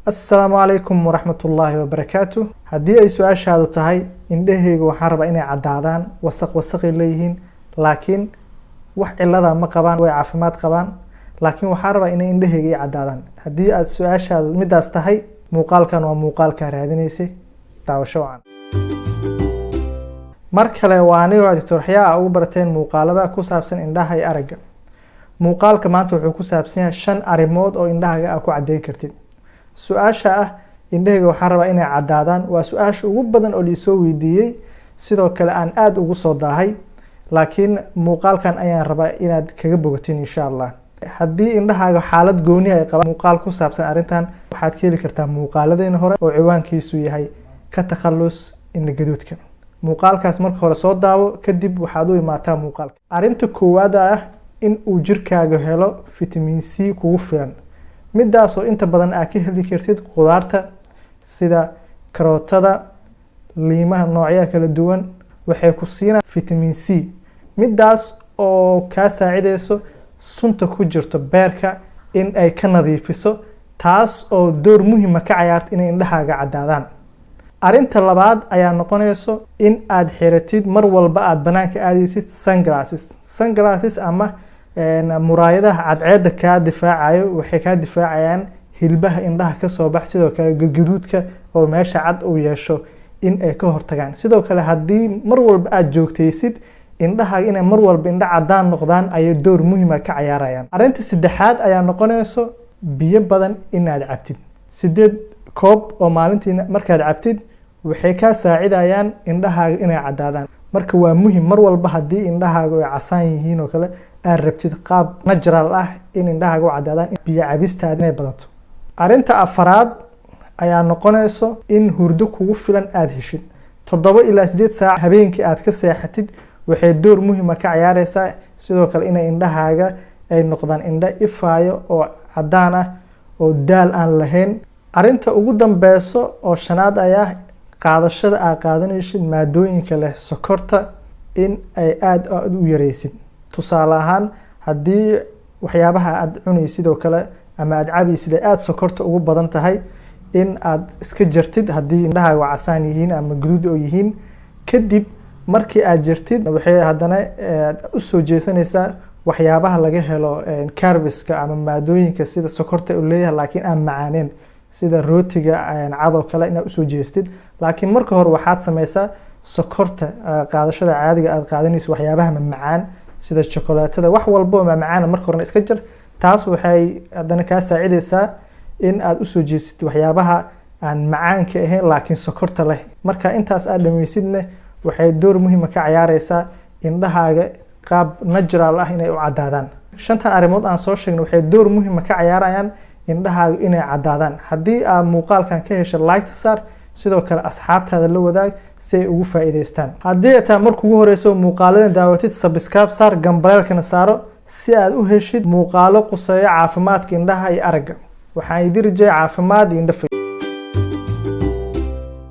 السلام عليكم ورحمة الله وبركاته. هدي أي سؤال شهادو تهي إندهيغ وحاربا إني عدادان وسق إليهين لكن wax cilada ma qabaan way caafimaad qabaan laakiin waxa raba inay indhahayga cadaadan hadii aad su'aashaada midaas tahay muuqaalkan waa muuqaalka raadinaysay daawasho wacan mar kale waa aniga Dr. Xiyaa ugu barteen muuqaalada ku saabsan indhaha iyo aragga muuqaalka maanta wuxuu ku saabsan yahay 5 arimood oo indhahaaga aad ku cadeyn kartid su'aasha ah indhahayga waxa raba inay cadaadaan waa su'aasha ugu badan oo la soo weydiiyay sidoo kale aan aad ugu soo daahay laakiin muuqaalkan ayaan rabaa inaad kaga bogatiin insha Allah haddii indhahaaga xaalad gooni ay qabaan muuqaal ku saabsan arintan waxaad ka heli kartaa muuqaaladeen hore oo ciwaankiisu yahay ka takhallus indho gaduudka muuqaalkaas marka hore soo daawo kadib waxaad u imaataa muuqaalka arinta koowaad ah in uu jirkaaga helo vitamin C kugu filan midaas oo inta badan aad ka heli kartid qudaarta sida karootada liimaha noocyada kala duwan waxay ku siinaa vitamin C midaas oo ka saacideyso sunta ku jirto beerka in ay ka nadiifiso taas oo door muhiim ah ka ciyaarto in indhahaaga cadaadaan arinta labaad ayaa noqonayso in aad xiratid mar walba aad banaanka aadaysid sunglasses ama muraayadaha cadceeda ka difaacayo waxay ka difaacayaan hilbaha indhaha ka soo bax sidoo kale gaduudka oo meesha cad u yeesho in ay ka hortagaan sidoo kale hadii mar walba aad joogtaysid indhahaaga inay mar walba indha cadaan noqdaan ay door muhiim ah ka ciyaarayaan arinta saddexaad ayaa noqonayso biyo badan inaad cabtid 8 koob oo maalintii markaad cabtid waxay ka saacidayaan indhahaaga inay cadaadaan marka waa muhiim mar walba hadii indhahaaga ay casaan yihiin oo kale aad rabtid qaab natural ah in indhahaaga cadaadaan biyo cabistaada inay badato arinta afaraad ayaa noqonayso in hurdo kugu filan aad heshid 7 ilaa 8 saac habeenkii aad ka seexatid waxay door muhiim ah ka ciyaaraysaa sidoo kale in indhahaaga ay noqdaan indha ifaayo oo cadaan ah oo daal aan lahayn arinta ugu dambayso oo shanaad ayaa qaadashada aad qaadanaysid maadooyinka leh sokorta in ay aad u yareysid tusaale ahaan hadii waxyaabaha aad cunaysid oo kale ama aad cabaysid aad sokorta ugu badan tahay in aad iska jartid hadii indhahaaga casaan yihiin ama guduud oo yihiin kadib markii aad jartid waxay hadana u soo jeesanaysaa waxyaabaha laga helo carbiska ama maadooyinka sida sokorta u leeyahay laakiin aan macaaneen sida rootiga cad oo kale inaad u soo jeestid laakiin marka hore waxaad samaysaa sokorta qaadashada caadiga aad qaadanaysid waxyaabaha macaan sida chocolate wax walba oo macaan marka hore iska jar taas waxay hadana ka saacideysaa in aad u soo jeesid waxyaabaha aan macaanka ahayn laakiin sokorta leh marka intaas aad dhameysidna waxay door muhiim ah ka ciyaaraysaa indhahaaga qaab natural ah inay u cadaadaan shantan arimood aan soo sheegnay waxay door muhiim ah ka ciyaarayaan indhahaaga inay cadaadaan hadii aad muuqaalkan ka hesho like saar sidoo kale asxaabtaada la wadaag si ay ugu faa'iideystaan hadii aad markii ugu horeyso muuqaaladan daawatid subscribe saar gambaleelkana saaro si aad u heshid muuqaalo quseeyo caafimaadka indhaha iyo aragga waxaan idin rajay caafimaad iyo indho